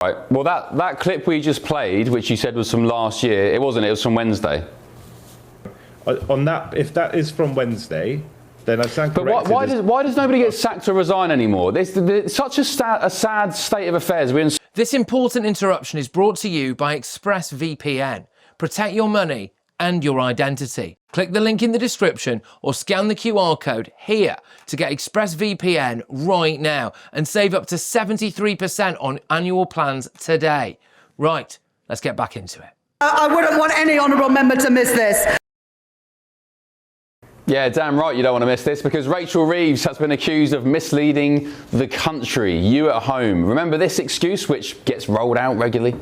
Right. Well, that clip we just played, which you said was from last year, it wasn't. It was from Wednesday. On that, if that is from Wednesday, then I stand corrected. But why does nobody get sacked or resign anymore? It's such a sad state of affairs. This important interruption is brought to you by ExpressVPN. Protect your money and your identity. Click the link in the description or scan the QR code here to get ExpressVPN right now and save up to 73% on annual plans today. Right, let's get back into it. I wouldn't want any honourable member to miss this. Yeah, damn right you don't want to miss this, because Rachel Reeves has been accused of misleading the country. You at home, remember this excuse which gets rolled out regularly?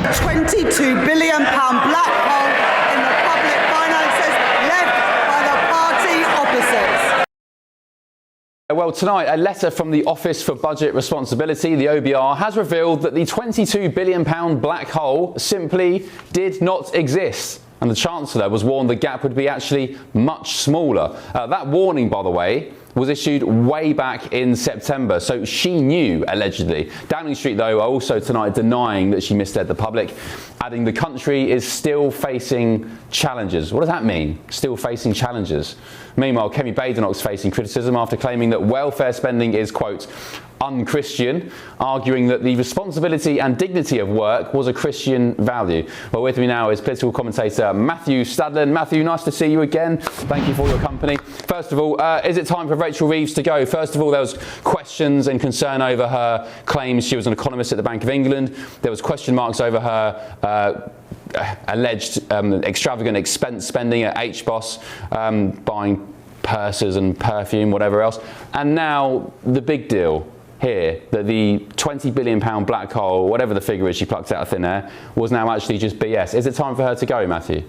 £22 billion black hole in the public finances left by the party opposites. Well, tonight, a letter from the Office for Budget Responsibility, the OBR, has revealed that the £22 billion black hole simply did not exist. And the Chancellor was warned the gap would be actually much smaller. That warning, by the way, was issued way back in September, so she knew, allegedly. Downing Street, though, are also tonight denying that she misled the public, adding the country is still facing challenges. What does that mean, still facing challenges? Meanwhile, Kemi Badenoch's facing criticism after claiming that welfare spending is, quote, unchristian, arguing that the responsibility and dignity of work was a Christian value. Well, with me now is political commentator Matthew Stadlen. Matthew, nice to see you again. Thank you for your company. First of all, is it time for Rachel Reeves to go? First of all, there was questions and concern over her claims she was an economist at the Bank of England. There was question marks over her alleged extravagant expense spending at HBOS, buying purses and perfume, whatever else. And now the big deal here, that the £20 billion black hole, whatever the figure is she plucked out of thin air, was now actually just BS. Is it time for her to go, Matthew?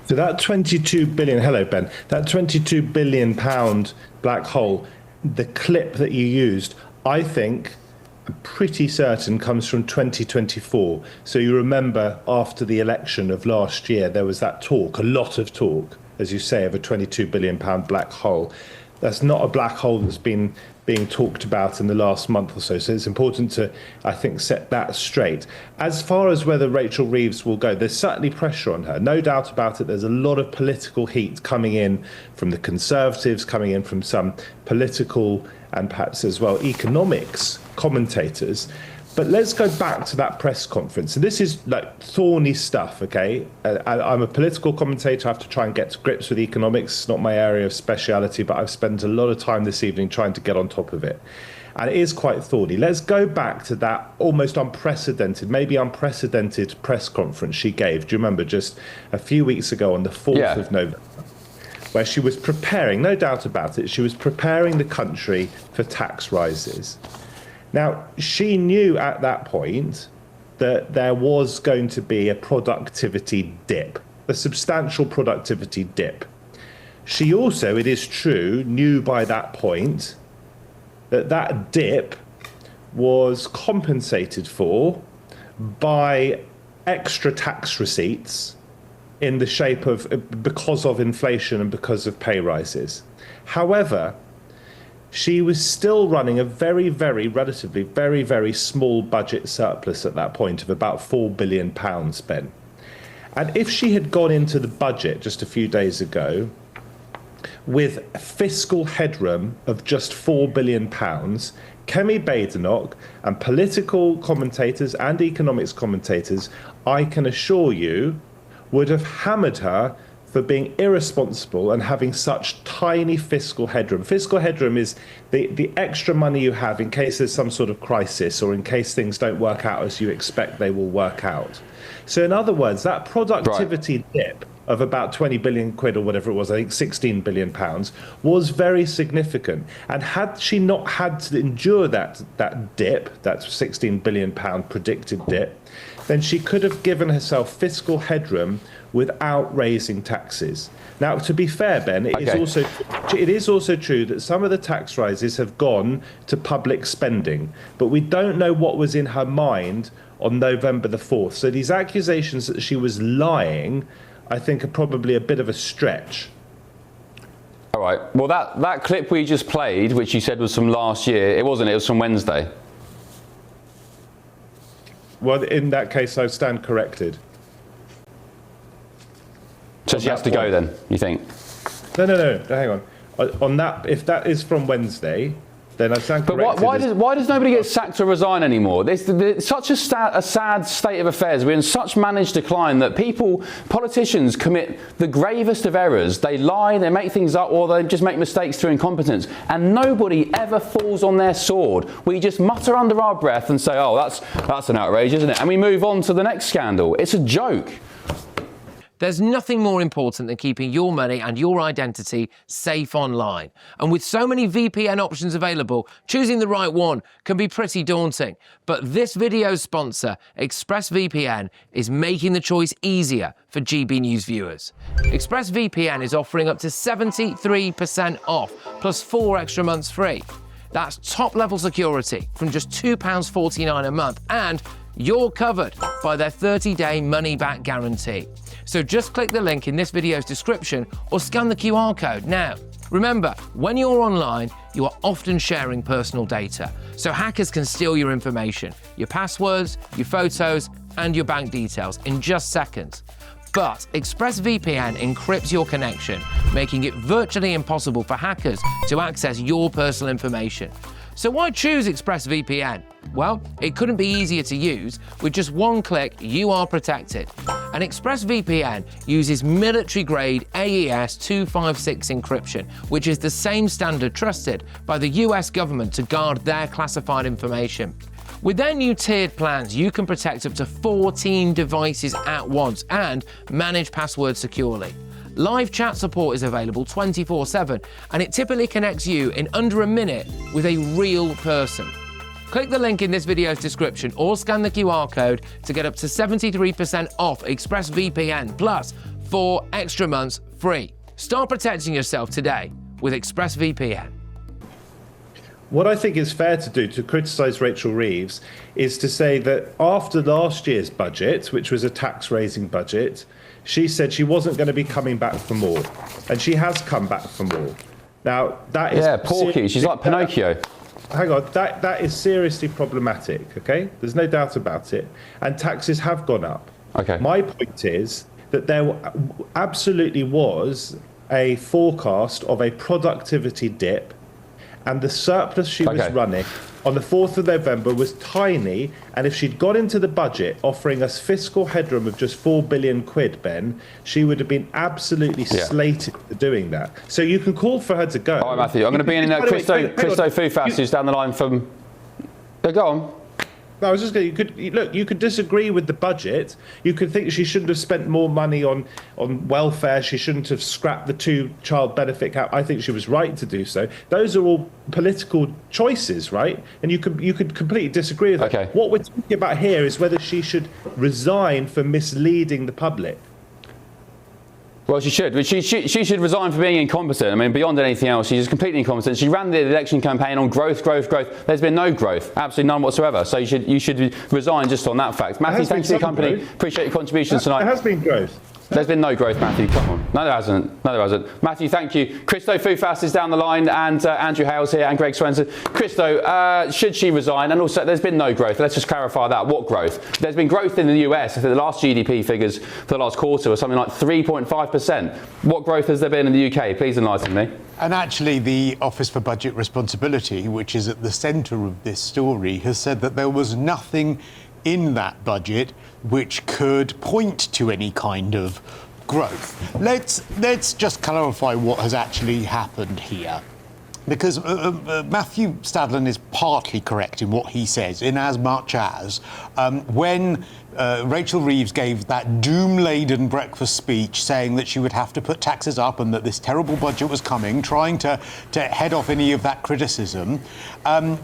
So that 22 billion, hello Ben, that 22 billion pound black hole, the clip that you used, I think, I'm pretty certain comes from 2024. So you remember after the election of last year, there was that talk, a lot of talk, as you say, of a 22 billion pound black hole. That's not a black hole that's been being talked about in the last month or so. So it's important to, I think, set that straight. As far as whether Rachel Reeves will go, there's certainly pressure on her. No doubt about it. There's a lot of political heat coming in from the Conservatives, coming in from some political and perhaps as well economics commentators. But let's go back to that press conference. And this is like thorny stuff, okay? I'm a political commentator. I have to try and get to grips with economics. It's not my area of speciality, but I've spent a lot of time this evening trying to get on top of it. And it is quite thorny. Let's go back to that almost unprecedented, maybe unprecedented press conference she gave. Do you remember, just a few weeks ago on the 4th of November, where she was preparing, no doubt about it, she was preparing the country for tax rises. Now, she knew at that point that there was going to be a productivity dip, a substantial productivity dip. She also, it is true, knew by that point that that dip was compensated for by extra tax receipts in the shape of, because of inflation and because of pay rises. However, she was still running a relatively very small budget surplus at that point of about £4 billion spent. And if she had gone into the budget just a few days ago with fiscal headroom of just £4 billion, Kemi Badenoch and political commentators and economics commentators, I can assure you, would have hammered her for being irresponsible and having such tiny fiscal headroom. Fiscal headroom is the extra money you have in case there's some sort of crisis or in case things don't work out as you expect they will work out. So in other words, that productivity dip of about 20 billion quid or whatever it was, I think 16 billion pounds, was very significant. And had she not had to endure that dip, that 16 billion pound predicted dip, then she could have given herself fiscal headroom without raising taxes. Now, to be fair, Ben, it is also true that some of the tax rises have gone to public spending, but we don't know what was in her mind on November the 4th. So these accusations that she was lying, I think, are probably a bit of a stretch. All right. Well, that clip we just played, which you said was from last year, it wasn't. It was from Wednesday. Well, in that case, I stand corrected. So she has to go then, you think? No, hang on. On that, if that is from Wednesday, then I stand corrected. But why does nobody get sacked or resign anymore? It's such a sad state of affairs. We're in such managed decline that politicians commit the gravest of errors. They lie, they make things up, or they just make mistakes through incompetence. And nobody ever falls on their sword. We just mutter under our breath and say, oh, that's an outrage, isn't it? And we move on to the next scandal. It's a joke. There's nothing more important than keeping your money and your identity safe online. And with so many VPN options available, choosing the right one can be pretty daunting. But this video's sponsor, ExpressVPN, is making the choice easier for GB News viewers. ExpressVPN is offering up to 73% off, plus 4 extra months free. That's top-level security from just £2.49 a month, and you're covered by their 30-day money-back guarantee. So just click the link in this video's description or scan the QR code now. Remember, when you're online, you are often sharing personal data, so hackers can steal your information, your passwords, your photos, and your bank details in just seconds. But ExpressVPN encrypts your connection, making it virtually impossible for hackers to access your personal information. So why choose ExpressVPN? Well, it couldn't be easier to use. With just one click, you are protected. And ExpressVPN uses military-grade AES 256 encryption, which is the same standard trusted by the US government to guard their classified information. With their new tiered plans, you can protect up to 14 devices at once and manage passwords securely. Live chat support is available 24/7, and it typically connects you in under a minute with a real person. Click the link in this video's description or scan the QR code to get up to 73% off ExpressVPN plus 4 extra months free. Start protecting yourself today with ExpressVPN. What I think is fair to do to criticise Rachel Reeves is to say that after last year's budget, which was a tax-raising budget, she said she wasn't going to be coming back for more, and she has come back for more. Now that is Porky. She's like Pinocchio. Hang on, that is seriously problematic. Okay, there's no doubt about it, and taxes have gone up. Okay. My point is that there absolutely was a forecast of a productivity dip, and the surplus she was running on the 4th of November was tiny, and if she'd got into the budget offering us fiscal headroom of just 4 billion quid, Ben, she would have been absolutely slated for doing that. So you can call for her to go. All right, Matthew, I'm going to be in Christo Foufas, who's down the line from... Go on. No, I was just going to, you could disagree with the budget. You could think she shouldn't have spent more money on welfare. She shouldn't have scrapped the 2-child benefit cap. I think she was right to do so. Those are all political choices, right? And you could completely disagree with that. What we're talking about here is whether she should resign for misleading the public. Well, she should. She should resign for being incompetent. I mean, beyond anything else, she's just completely incompetent. She ran the election campaign on growth. There's been no growth, absolutely none whatsoever. So you should resign just on that fact. Matthew, thanks for your company. Growth. Appreciate your contributions tonight. There has been growth. There's been no growth, Matthew. Come on. No, there hasn't. Matthew, thank you. Christo Foufas is down the line, and Andrew Hales here, and Greg Swenson. Christo, should she resign? And also, there's been no growth. Let's just clarify that. What growth? There's been growth in the US. I think the last GDP figures for the last quarter were something like 3.5%. What growth has there been in the UK? Please enlighten me. And actually, the Office for Budget Responsibility, which is at the centre of this story, has said that there was nothing in that budget which could point to any kind of growth. Let's just clarify what has actually happened here. Because Matthew Stadlen is partly correct in what he says, in as much as when Rachel Reeves gave that doom-laden breakfast speech saying that she would have to put taxes up and that this terrible budget was coming, trying to head off any of that criticism,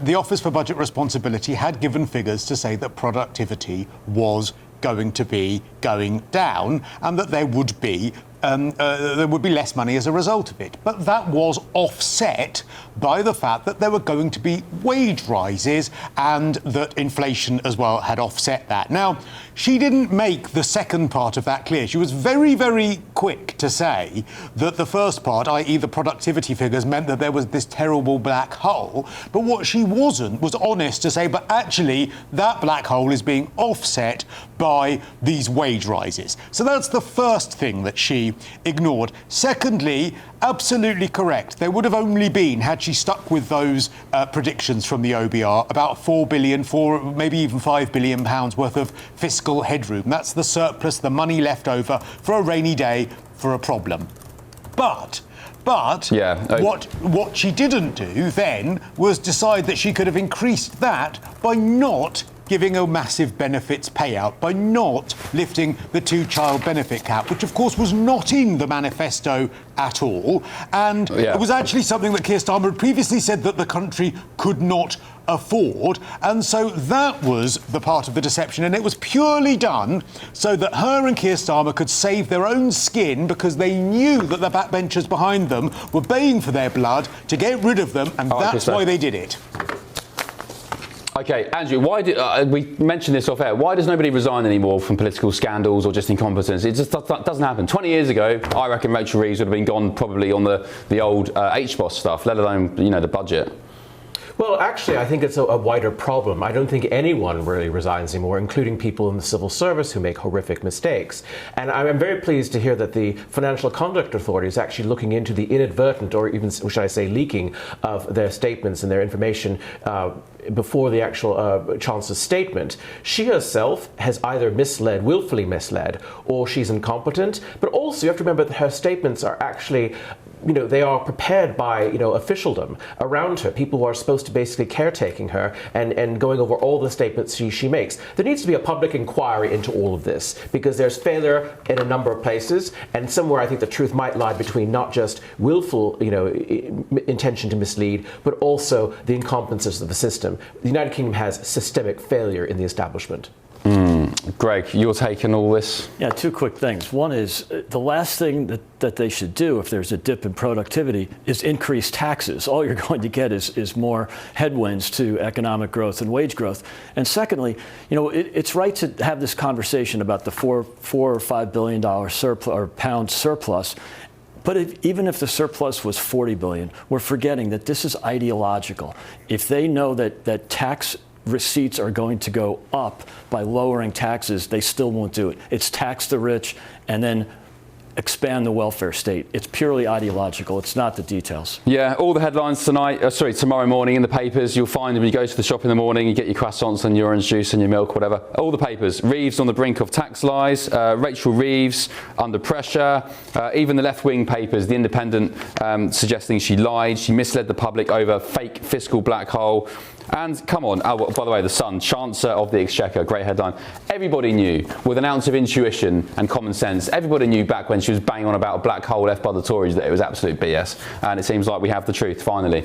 the Office for Budget Responsibility had given figures to say that productivity was going to be going down and that there would be there would be less money as a result of it. But that was offset by the fact that there were going to be wage rises and that inflation as well had offset that. Now, she didn't make the second part of that clear. She was very, very quick to say that the first part, i.e. the productivity figures, meant that there was this terrible black hole. But what she wasn't was honest to say, but actually that black hole is being offset by these wage rises. So that's the first thing that she ignored. Secondly, absolutely correct. There would have only been, had she stuck with those predictions from the OBR, about 4 billion, maybe even 5 billion pounds worth of fiscal headroom. That's the surplus, the money left over for a rainy day, for a problem. But what she didn't do then was decide that she could have increased that by not giving a massive benefits payout, by not lifting the two-child benefit cap, which of course was not in the manifesto at all. And it was actually something that Keir Starmer had previously said that the country could not afford. And so that was the part of the deception. And it was purely done so that her and Keir Starmer could save their own skin, because they knew that the backbenchers behind them were baying for their blood to get rid of them. And that's why they did it. Okay, Andrew, why we mentioned this off air. Why does nobody resign anymore from political scandals or just incompetence? It just doesn't happen. 20 years ago, I reckon Rachel Reeves would have been gone probably on the old HBOS stuff, let alone, the budget. Well, actually, I think it's a wider problem. I don't think anyone really resigns anymore, including people in the civil service who make horrific mistakes. And I'm very pleased to hear that the Financial Conduct Authority is actually looking into the inadvertent, or even, should I say, leaking of their statements and their information before the actual Chancellor's statement. She herself has either willfully misled, or she's incompetent. But also, you have to remember that her statements are actually, they are prepared by, officialdom around her, people who are supposed to basically caretaking her and going over all the statements she makes. There needs to be a public inquiry into all of this, because there's failure in a number of places, and somewhere I think the truth might lie between not just willful, intention to mislead, but also the incompetences of the system. The United Kingdom has systemic failure in the establishment. Greg, your take on all this? Yeah, two quick things. One is the last thing that they should do if there's a dip in productivity is increase taxes. All you're going to get is more headwinds to economic growth and wage growth. And secondly, it's right to have this conversation about the $4 or $5 billion surplus or pound surplus. But even if the surplus was $40 billion, we're forgetting that this is ideological. If they know that tax receipts are going to go up by lowering taxes, they still won't do it. It's tax the rich and then expand the welfare state. It's purely ideological. It's not the details. Yeah, all the headlines tomorrow morning in the papers. You'll find them when you go to the shop in the morning, you get your croissants and your orange juice and your milk, whatever. All the papers. Reeves on the brink of tax lies. Rachel Reeves under pressure. Even the left-wing papers, The Independent, suggesting she lied. She misled the public over fake fiscal black hole. And come on, by the way, The Sun, Chancellor of the Exchequer, great headline. Everybody knew, with an ounce of intuition and common sense, everybody knew back when she was banging on about a black hole left by the Tories that it was absolute BS. And it seems like we have the truth, finally.